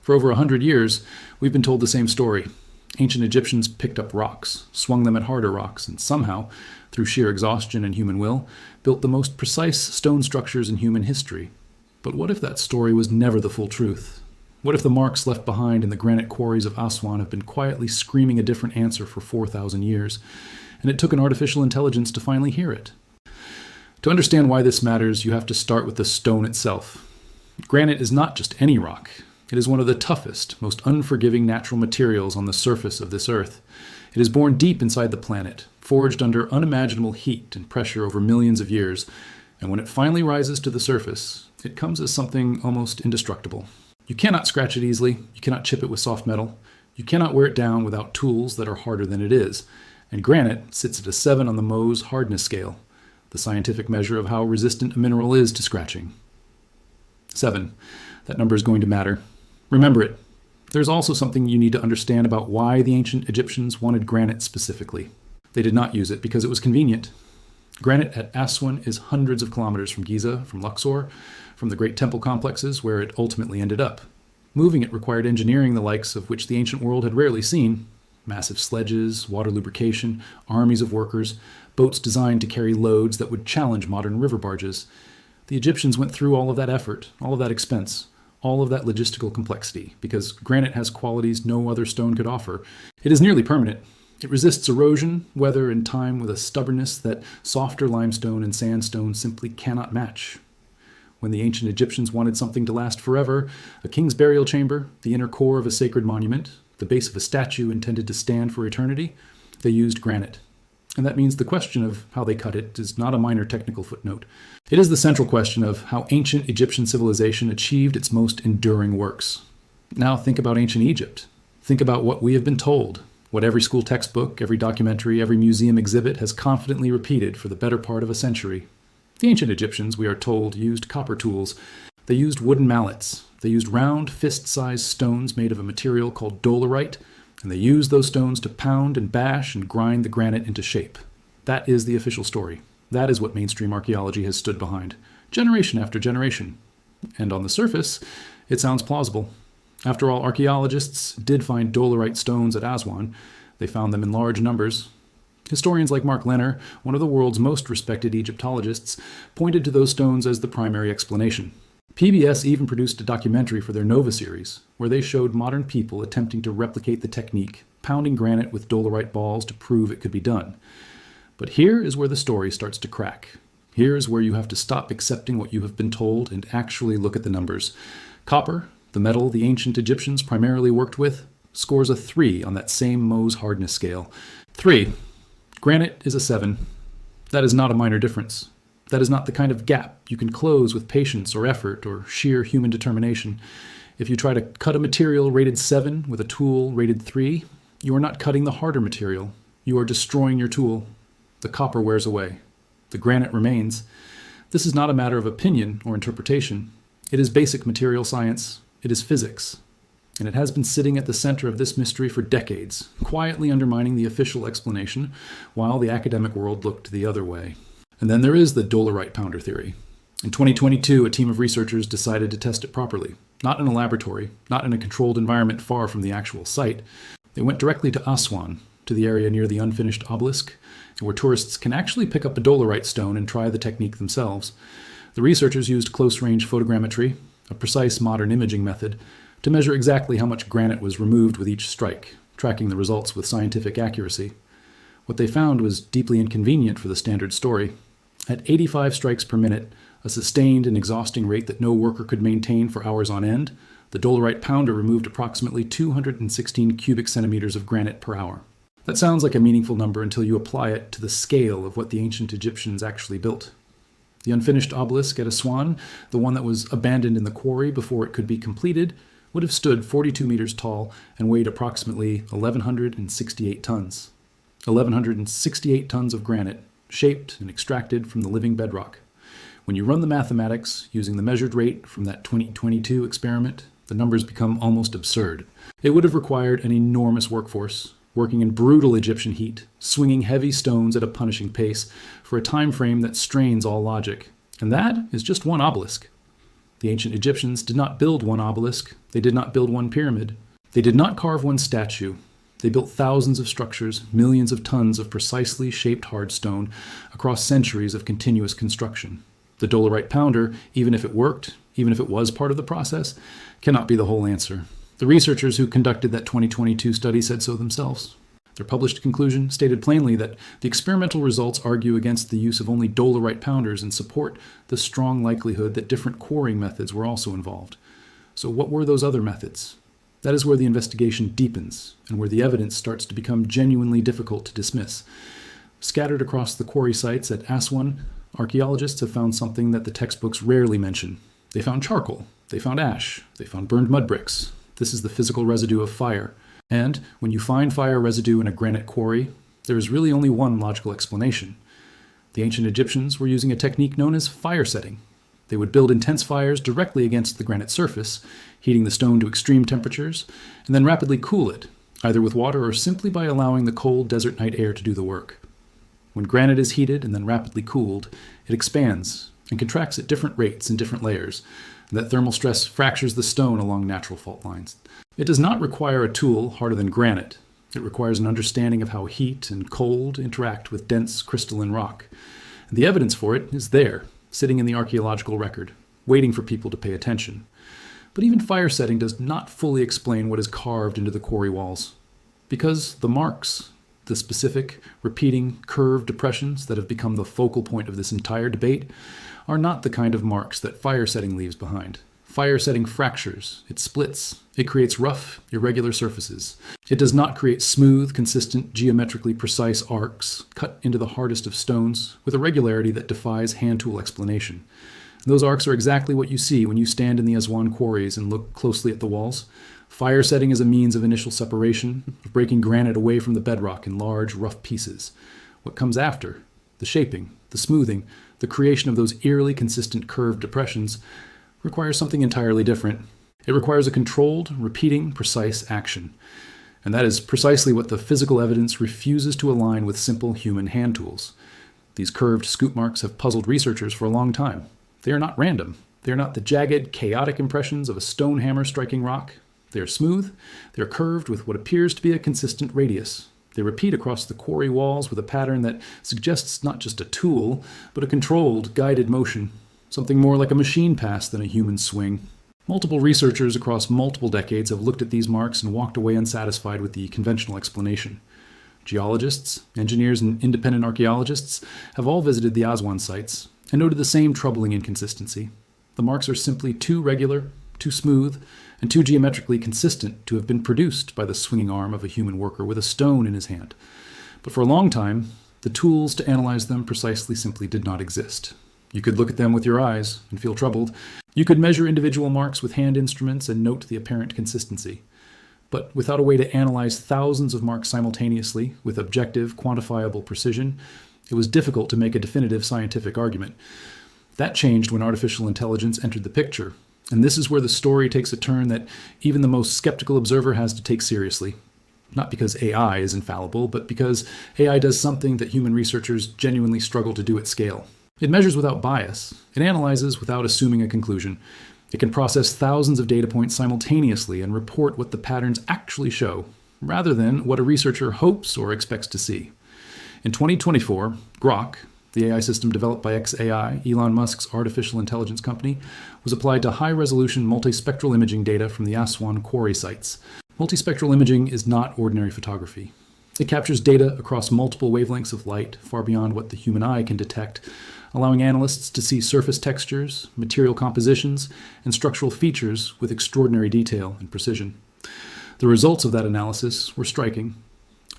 For over 100 years, we've been told the same story. Ancient Egyptians picked up rocks, swung them at harder rocks, and somehow, through sheer exhaustion and human will, built the most precise stone structures in human history. But what if that story was never the full truth? What if the marks left behind in the granite quarries of Aswan have been quietly screaming a different answer for 4,000 years, and it took an artificial intelligence to finally hear it? To understand why this matters, you have to start with the stone itself. Granite is not just any rock. It is one of the toughest, most unforgiving natural materials on the surface of this earth. It is born deep inside the planet, forged under unimaginable heat and pressure over millions of years, and when it finally rises to the surface, it comes as something almost indestructible. You cannot scratch it easily, you cannot chip it with soft metal, you cannot wear it down without tools that are harder than it is, and granite sits at a 7 on the Mohs hardness scale, the scientific measure of how resistant a mineral is to scratching. 7. That number is going to matter. Remember it. There's also something you need to understand about why the ancient Egyptians wanted granite specifically. They did not use it because it was convenient. Granite at Aswan is hundreds of kilometers from Giza, from Luxor, from the great temple complexes where it ultimately ended up. Moving it required engineering the likes of which the ancient world had rarely seen. Massive sledges, water lubrication, armies of workers, boats designed to carry loads that would challenge modern river barges. The Egyptians went through all of that effort, all of that expense, all of that logistical complexity, because granite has qualities no other stone could offer. It is nearly permanent. It resists erosion, weather, and time with a stubbornness that softer limestone and sandstone simply cannot match. When the ancient Egyptians wanted something to last forever, a king's burial chamber, the inner core of a sacred monument, the base of a statue intended to stand for eternity, they used granite. And that means the question of how they cut it is not a minor technical footnote. It is the central question of how ancient Egyptian civilization achieved its most enduring works. Now think about ancient Egypt. Think about what we have been told, what every school textbook, every documentary, every museum exhibit has confidently repeated for the better part of a century. The ancient Egyptians, we are told, used copper tools. They used wooden mallets. They used round, fist-sized stones made of a material called dolerite, and they used those stones to pound and bash and grind the granite into shape. That is the official story. That is what mainstream archaeology has stood behind, generation after generation. And on the surface, it sounds plausible. After all, archaeologists did find dolerite stones at Aswan. They found them in large numbers. Historians like Mark Lenner, one of the world's most respected Egyptologists, pointed to those stones as the primary explanation. PBS even produced a documentary for their Nova series, where they showed modern people attempting to replicate the technique, pounding granite with dolerite balls to prove it could be done. But here is where the story starts to crack. Here is where you have to stop accepting what you have been told and actually look at the numbers. Copper, the metal the ancient Egyptians primarily worked with, scores a 3 on that same Mohs hardness scale. 3. Granite is a 7. That is not a minor difference. That is not the kind of gap you can close with patience or effort or sheer human determination. If you try to cut a material rated 7 with a tool rated 3, you are not cutting the harder material. You are destroying your tool. The copper wears away. The granite remains. This is not a matter of opinion or interpretation. It is basic material science. It is physics. And it has been sitting at the center of this mystery for decades, quietly undermining the official explanation, while the academic world looked the other way. And then there is the dolerite pounder theory. In 2022, a team of researchers decided to test it properly, not in a laboratory, not in a controlled environment far from the actual site. They went directly to Aswan, to the area near the unfinished obelisk, where tourists can actually pick up a dolerite stone and try the technique themselves. The researchers used close-range photogrammetry, a precise modern imaging method, to measure exactly how much granite was removed with each strike, tracking the results with scientific accuracy. What they found was deeply inconvenient for the standard story. At 85 strikes per minute, a sustained and exhausting rate that no worker could maintain for hours on end, the dolerite pounder removed approximately 216 cubic centimeters of granite per hour. That sounds like a meaningful number until you apply it to the scale of what the ancient Egyptians actually built. The unfinished obelisk at Aswan, the one that was abandoned in the quarry before it could be completed, would have stood 42 meters tall and weighed approximately 1,168 tons. 1,168 tons of granite, shaped and extracted from the living bedrock. When you run the mathematics using the measured rate from that 2022 experiment, the numbers become almost absurd. It would have required an enormous workforce, working in brutal Egyptian heat, swinging heavy stones at a punishing pace for a time frame that strains all logic. And that is just one obelisk. The ancient Egyptians did not build one obelisk, They did not build one pyramid. They did not carve one statue. They built thousands of structures, millions of tons of precisely shaped hard stone across centuries of continuous construction. The dolerite pounder, even if it worked, even if it was part of the process, cannot be the whole answer. The researchers who conducted that 2022 study said so themselves. Their published conclusion stated plainly that the experimental results argue against the use of only dolerite pounders and support the strong likelihood that different quarrying methods were also involved. So what were those other methods? That is where the investigation deepens and where the evidence starts to become genuinely difficult to dismiss. Scattered across the quarry sites at Aswan, archaeologists have found something that the textbooks rarely mention. They found charcoal, they found ash, they found burned mud bricks. This is the physical residue of fire. And when you find fire residue in a granite quarry, there is really only one logical explanation. The ancient Egyptians were using a technique known as fire setting. They would build intense fires directly against the granite surface, heating the stone to extreme temperatures, and then rapidly cool it, either with water or simply by allowing the cold desert night air to do the work. When granite is heated and then rapidly cooled, it expands and contracts at different rates in different layers, and that thermal stress fractures the stone along natural fault lines. It does not require a tool harder than granite. It requires an understanding of how heat and cold interact with dense crystalline rock. And the evidence for it is there, sitting in the archaeological record, waiting for people to pay attention. But even fire setting does not fully explain what is carved into the quarry walls. Because the marks, the specific, repeating, curved depressions that have become the focal point of this entire debate, are not the kind of marks that fire setting leaves behind. Fire setting fractures, it splits, it creates rough, irregular surfaces. It does not create smooth, consistent, geometrically precise arcs cut into the hardest of stones with a regularity that defies hand tool explanation. Those arcs are exactly what you see when you stand in the Aswan quarries and look closely at the walls. Fire setting is a means of initial separation, of breaking granite away from the bedrock in large, rough pieces. What comes after, the shaping, the smoothing, the creation of those eerily consistent curved depressions, requires something entirely different. It requires a controlled, repeating, precise action. And that is precisely what the physical evidence refuses to align with simple human hand tools. These curved scoop marks have puzzled researchers for a long time. They are not random. They are not the jagged, chaotic impressions of a stone hammer striking rock. They are smooth. They are curved with what appears to be a consistent radius. They repeat across the quarry walls with a pattern that suggests not just a tool, but a controlled, guided motion. Something more like a machine pass than a human swing. Multiple researchers across multiple decades have looked at these marks and walked away unsatisfied with the conventional explanation. Geologists, engineers, and independent archaeologists have all visited the Aswan sites and noted the same troubling inconsistency. The marks are simply too regular, too smooth, and too geometrically consistent to have been produced by the swinging arm of a human worker with a stone in his hand. But for a long time, the tools to analyze them precisely simply did not exist. You could look at them with your eyes and feel troubled. You could measure individual marks with hand instruments and note the apparent consistency. But without a way to analyze thousands of marks simultaneously with objective, quantifiable precision, it was difficult to make a definitive scientific argument. That changed when artificial intelligence entered the picture, and this is where the story takes a turn that even the most skeptical observer has to take seriously. Not because AI is infallible, but because AI does something that human researchers genuinely struggle to do at scale. It measures without bias. It analyzes without assuming a conclusion. It can process thousands of data points simultaneously and report what the patterns actually show, rather than what a researcher hopes or expects to see. In 2024, Grok, the AI system developed by xAI, Elon Musk's artificial intelligence company, was applied to high-resolution multispectral imaging data from the Aswan quarry sites. Multispectral imaging is not ordinary photography. It captures data across multiple wavelengths of light, far beyond what the human eye can detect, allowing analysts to see surface textures, material compositions, and structural features with extraordinary detail and precision. The results of that analysis were striking.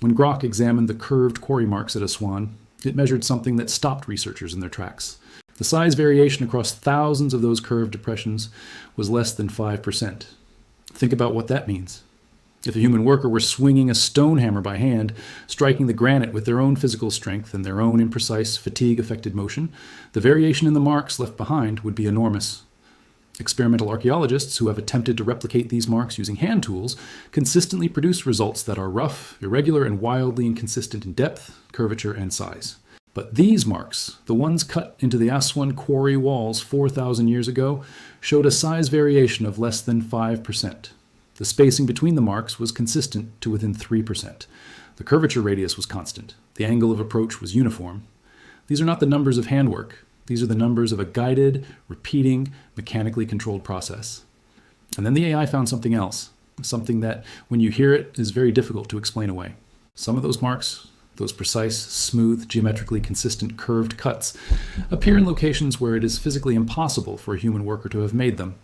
When Grok examined the curved quarry marks at Aswan, it measured something that stopped researchers in their tracks. The size variation across thousands of those curved depressions was less than 5%. Think about what that means. If a human worker were swinging a stone hammer by hand, striking the granite with their own physical strength and their own imprecise, fatigue-affected motion, the variation in the marks left behind would be enormous. Experimental archaeologists who have attempted to replicate these marks using hand tools consistently produce results that are rough, irregular, and wildly inconsistent in depth, curvature, and size. But these marks, the ones cut into the Aswan quarry walls 4,000 years ago, showed a size variation of less than 5%. The spacing between the marks was consistent to within 3%. The curvature radius was constant. The angle of approach was uniform. These are not the numbers of handwork. These are the numbers of a guided, repeating, mechanically controlled process. And then the AI found something else, something that, when you hear it, is very difficult to explain away. Some of those marks, those precise, smooth, geometrically consistent, curved cuts, appear in locations where it is physically impossible for a human worker to have made them.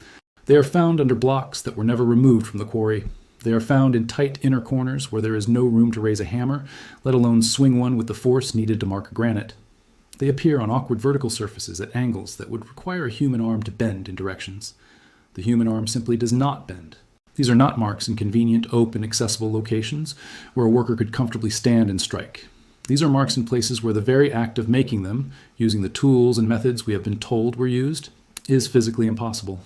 They are found under blocks that were never removed from the quarry. They are found in tight inner corners where there is no room to raise a hammer, let alone swing one with the force needed to mark granite. They appear on awkward vertical surfaces at angles that would require a human arm to bend in directions. The human arm simply does not bend. These are not marks in convenient, open, accessible locations where a worker could comfortably stand and strike. These are marks in places where the very act of making them, using the tools and methods we have been told were used, is physically impossible.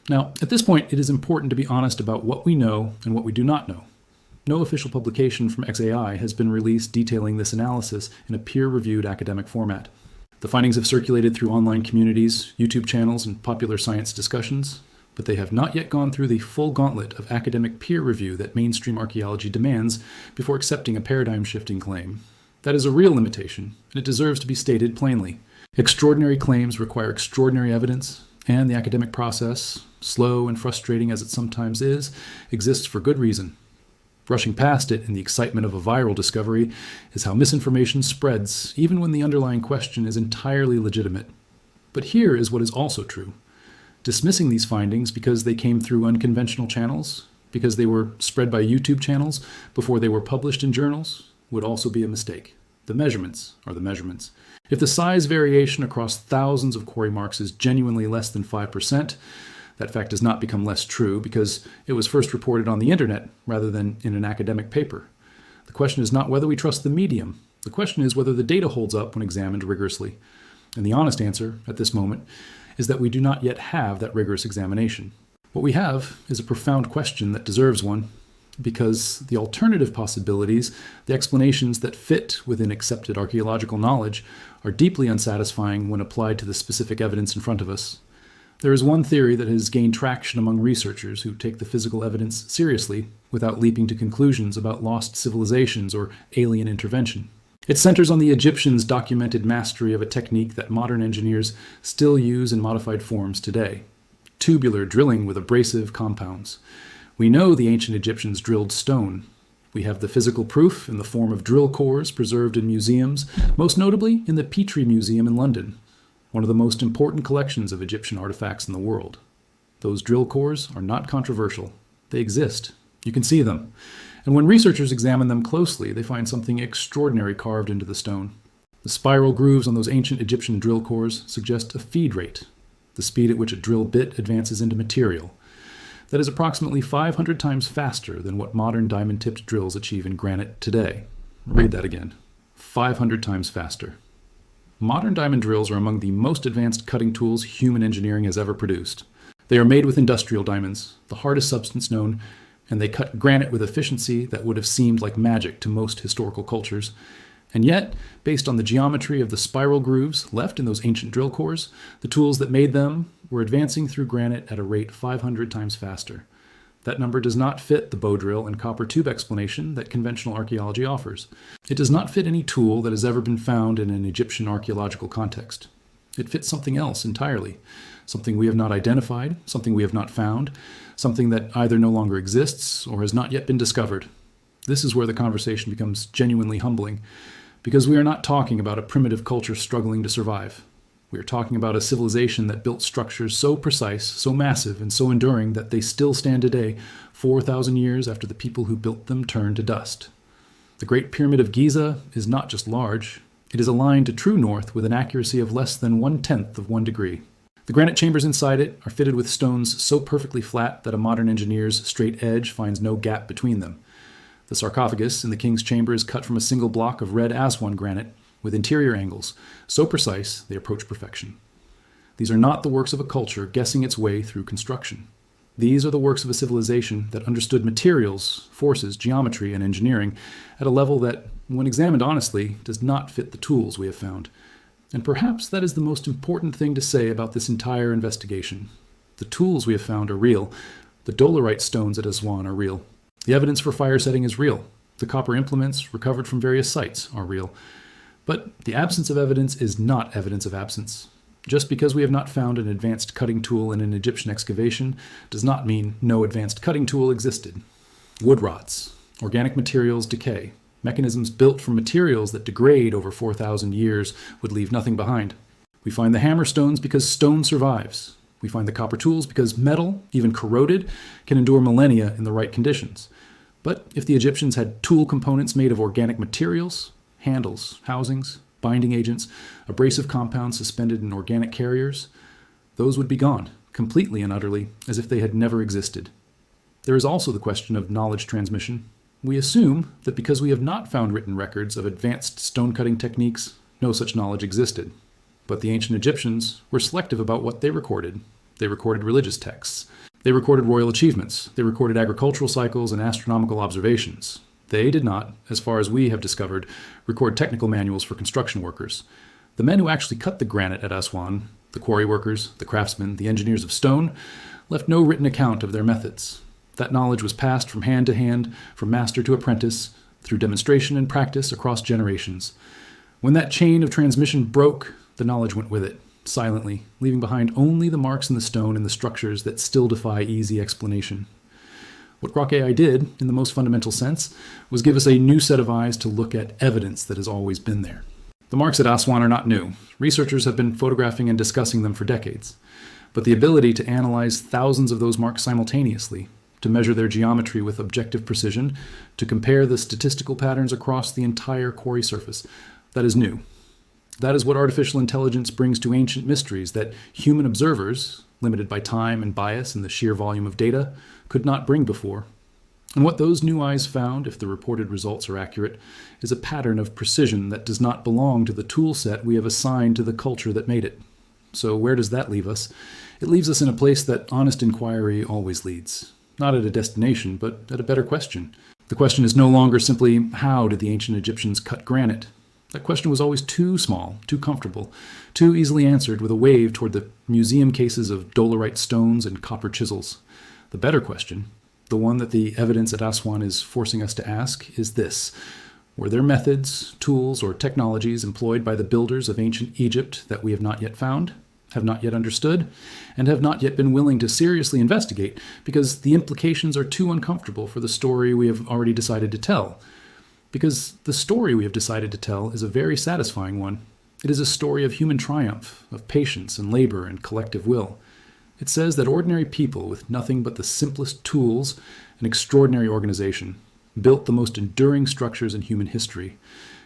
Now, at this point, it is important to be honest about what we know and what we do not know. No official publication from XAI has been released detailing this analysis in a peer-reviewed academic format. The findings have circulated through online communities, YouTube channels, and popular science discussions, but they have not yet gone through the full gauntlet of academic peer review that mainstream archaeology demands before accepting a paradigm-shifting claim. That is a real limitation, and it deserves to be stated plainly. Extraordinary claims require extraordinary evidence, and the academic process, slow and frustrating as it sometimes is, exists for good reason. Brushing past it in the excitement of a viral discovery is how misinformation spreads, even when the underlying question is entirely legitimate. But here is what is also true. Dismissing these findings because they came through unconventional channels, because they were spread by YouTube channels before they were published in journals, would also be a mistake. The measurements are the measurements. If the size variation across thousands of quarry marks is genuinely less than 5%, that fact does not become less true because it was first reported on the internet rather than in an academic paper. The question is not whether we trust the medium. The question is whether the data holds up when examined rigorously. And the honest answer, at this moment, is that we do not yet have that rigorous examination. What we have is a profound question that deserves one, because the alternative possibilities, the explanations that fit within accepted archaeological knowledge, are deeply unsatisfying when applied to the specific evidence in front of us. There is one theory that has gained traction among researchers who take the physical evidence seriously without leaping to conclusions about lost civilizations or alien intervention. It centers on the Egyptians' documented mastery of a technique that modern engineers still use in modified forms today: tubular drilling with abrasive compounds. We know the ancient Egyptians drilled stone. We have the physical proof in the form of drill cores preserved in museums, most notably in the Petrie Museum in London, one of the most important collections of Egyptian artifacts in the world. Those drill cores are not controversial. They exist. You can see them. And when researchers examine them closely, they find something extraordinary carved into the stone. The spiral grooves on those ancient Egyptian drill cores suggest a feed rate, the speed at which a drill bit advances into material. That is approximately 500 times faster than what modern diamond-tipped drills achieve in granite today. Read that again. 500 times faster. Modern diamond drills are among the most advanced cutting tools human engineering has ever produced. They are made with industrial diamonds, the hardest substance known, and they cut granite with efficiency that would have seemed like magic to most historical cultures. And yet, based on the geometry of the spiral grooves left in those ancient drill cores, the tools that made them were advancing through granite at a rate 500 times faster. That number does not fit the bow drill and copper tube explanation that conventional archaeology offers. It does not fit any tool that has ever been found in an Egyptian archaeological context. It fits something else entirely, something we have not identified, something we have not found, something that either no longer exists or has not yet been discovered. This is where the conversation becomes genuinely humbling, because we are not talking about a primitive culture struggling to survive. We are talking about a civilization that built structures so precise, so massive, and so enduring that they still stand today, 4,000 years after the people who built them turned to dust. The Great Pyramid of Giza is not just large, it is aligned to true north with an accuracy of less than 1/10 of 1 degree. The granite chambers inside it are fitted with stones so perfectly flat that a modern engineer's straight edge finds no gap between them. The sarcophagus in the king's chamber is cut from a single block of red Aswan granite, with interior angles so precise they approach perfection. These are not the works of a culture guessing its way through construction. These are the works of a civilization that understood materials, forces, geometry, and engineering at a level that, when examined honestly, does not fit the tools we have found. And perhaps that is the most important thing to say about this entire investigation. The tools we have found are real. The dolerite stones at Aswan are real. The evidence for fire setting is real. The copper implements recovered from various sites are real. But the absence of evidence is not evidence of absence. Just because we have not found an advanced cutting tool in an Egyptian excavation does not mean no advanced cutting tool existed. Wood rots, organic materials decay, mechanisms built from materials that degrade over 4,000 years would leave nothing behind. We find the hammer stones because stone survives. We find the copper tools because metal, even corroded, can endure millennia in the right conditions. But if the Egyptians had tool components made of organic materials, handles, housings, binding agents, abrasive compounds suspended in organic carriers, those would be gone, completely and utterly, as if they had never existed. There is also the question of knowledge transmission. We assume that because we have not found written records of advanced stone-cutting techniques, no such knowledge existed. But the ancient Egyptians were selective about what they recorded. They recorded religious texts. They recorded royal achievements. They recorded agricultural cycles and astronomical observations. They did not, as far as we have discovered, record technical manuals for construction workers. The men who actually cut the granite at Aswan, the quarry workers, the craftsmen, the engineers of stone, left no written account of their methods. That knowledge was passed from hand, from master to apprentice, through demonstration and practice across generations. When that chain of transmission broke, the knowledge went with it, silently, leaving behind only the marks in the stone and the structures that still defy easy explanation. What Grok AI did, in the most fundamental sense, was give us a new set of eyes to look at evidence that has always been there. The marks at Aswan are not new. Researchers have been photographing and discussing them for decades. But the ability to analyze thousands of those marks simultaneously, to measure their geometry with objective precision, to compare the statistical patterns across the entire quarry surface, that is new. That is what artificial intelligence brings to ancient mysteries that human observers, limited by time and bias and the sheer volume of data, could not bring before. And what those new eyes found, if the reported results are accurate, is a pattern of precision that does not belong to the tool set we have assigned to the culture that made it. So where does that leave us? It leaves us in a place that honest inquiry always leads. Not at a destination, but at a better question. The question is no longer simply, how did the ancient Egyptians cut granite? That question was always too small, too comfortable, too easily answered with a wave toward the museum cases of dolerite stones and copper chisels. The better question, the one that the evidence at Aswan is forcing us to ask, is this. Were there methods, tools, or technologies employed by the builders of ancient Egypt that we have not yet found, have not yet understood, and have not yet been willing to seriously investigate because the implications are too uncomfortable for the story we have already decided to tell? Because the story we have decided to tell is a very satisfying one. It is a story of human triumph, of patience and labor and collective will. It says that ordinary people with nothing but the simplest tools and extraordinary organization built the most enduring structures in human history.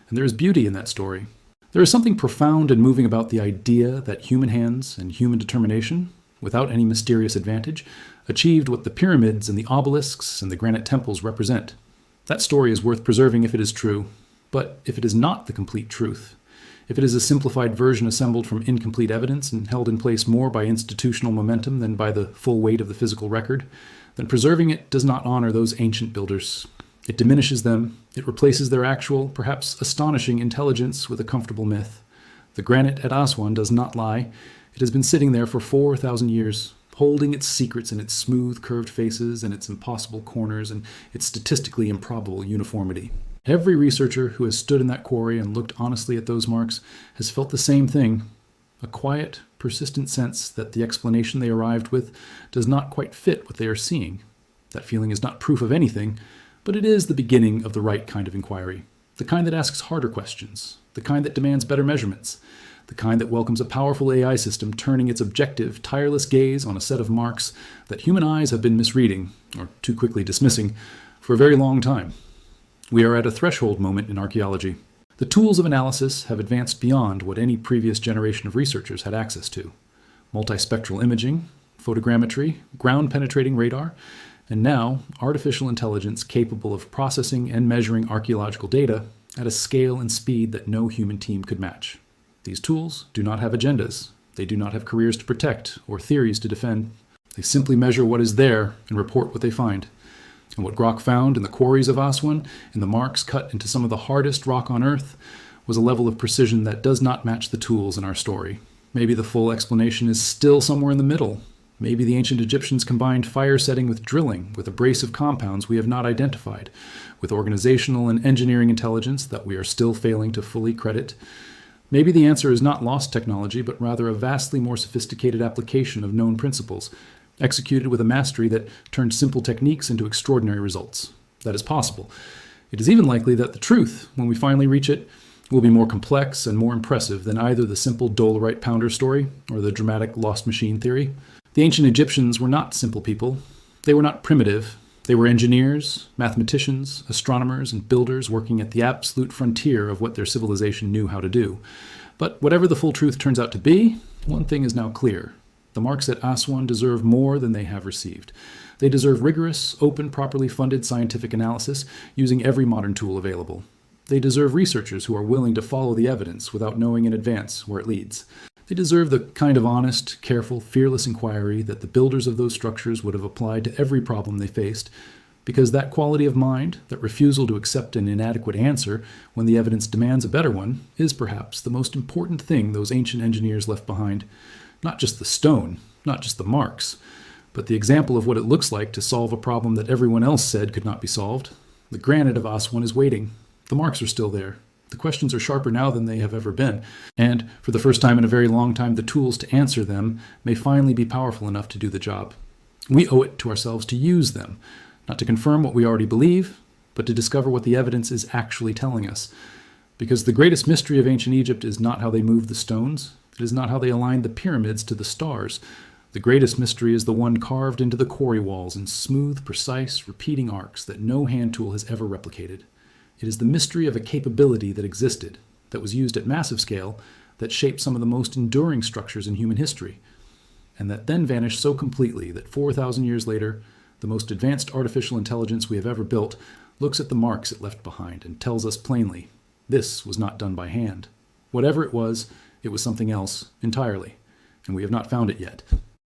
And there is beauty in that story. There is something profound and moving about the idea that human hands and human determination, without any mysterious advantage, achieved what the pyramids and the obelisks and the granite temples represent. That story is worth preserving if it is true, but if it is not the complete truth, if it is a simplified version assembled from incomplete evidence and held in place more by institutional momentum than by the full weight of the physical record, then preserving it does not honor those ancient builders. It diminishes them. It replaces their actual, perhaps astonishing intelligence with a comfortable myth. The granite at Aswan does not lie. It has been sitting there for 4,000 years, holding its secrets in its smooth, curved faces and its impossible corners and its statistically improbable uniformity. Every researcher who has stood in that quarry and looked honestly at those marks has felt the same thing, a quiet, persistent sense that the explanation they arrived with does not quite fit what they are seeing. That feeling is not proof of anything, but it is the beginning of the right kind of inquiry, the kind that asks harder questions, the kind that demands better measurements, the kind that welcomes a powerful AI system turning its objective, tireless gaze on a set of marks that human eyes have been misreading, or too quickly dismissing, for a very long time. We are at a threshold moment in archaeology. The tools of analysis have advanced beyond what any previous generation of researchers had access to. Multispectral imaging, photogrammetry, ground-penetrating radar, and now artificial intelligence capable of processing and measuring archaeological data at a scale and speed that no human team could match. These tools do not have agendas. They do not have careers to protect or theories to defend. They simply measure what is there and report what they find. And what Grok found in the quarries of Aswan, in the marks cut into some of the hardest rock on Earth, was a level of precision that does not match the tools in our story. Maybe the full explanation is still somewhere in the middle. Maybe the ancient Egyptians combined fire setting with drilling, with abrasive compounds we have not identified, with organizational and engineering intelligence that we are still failing to fully credit. Maybe the answer is not lost technology, but rather a vastly more sophisticated application of known principles, executed with a mastery that turned simple techniques into extraordinary results. That is possible. It is even likely that the truth, when we finally reach it, will be more complex and more impressive than either the simple dolerite pounder story or the dramatic lost machine theory. The ancient Egyptians were not simple people. They were not primitive. They were engineers, mathematicians, astronomers, and builders working at the absolute frontier of what their civilization knew how to do. But whatever the full truth turns out to be, one thing is now clear. The marks at Aswan deserve more than they have received. They deserve rigorous, open, properly funded scientific analysis using every modern tool available. They deserve researchers who are willing to follow the evidence without knowing in advance where it leads. They deserve the kind of honest, careful, fearless inquiry that the builders of those structures would have applied to every problem they faced, because that quality of mind, that refusal to accept an inadequate answer when the evidence demands a better one, is perhaps the most important thing those ancient engineers left behind. Not just the stone, not just the marks, but the example of what it looks like to solve a problem that everyone else said could not be solved. The granite of Aswan is waiting. The marks are still there. The questions are sharper now than they have ever been. And for the first time in a very long time, the tools to answer them may finally be powerful enough to do the job. We owe it to ourselves to use them, not to confirm what we already believe, but to discover what the evidence is actually telling us. Because the greatest mystery of ancient Egypt is not how they moved the stones. It is not how they aligned the pyramids to the stars. The greatest mystery is the one carved into the quarry walls in smooth, precise, repeating arcs that no hand tool has ever replicated. It is the mystery of a capability that existed, that was used at massive scale, that shaped some of the most enduring structures in human history, and that then vanished so completely that 4,000 years later, the most advanced artificial intelligence we have ever built looks at the marks it left behind and tells us plainly, this was not done by hand. Whatever it was something else entirely, and we have not found it yet.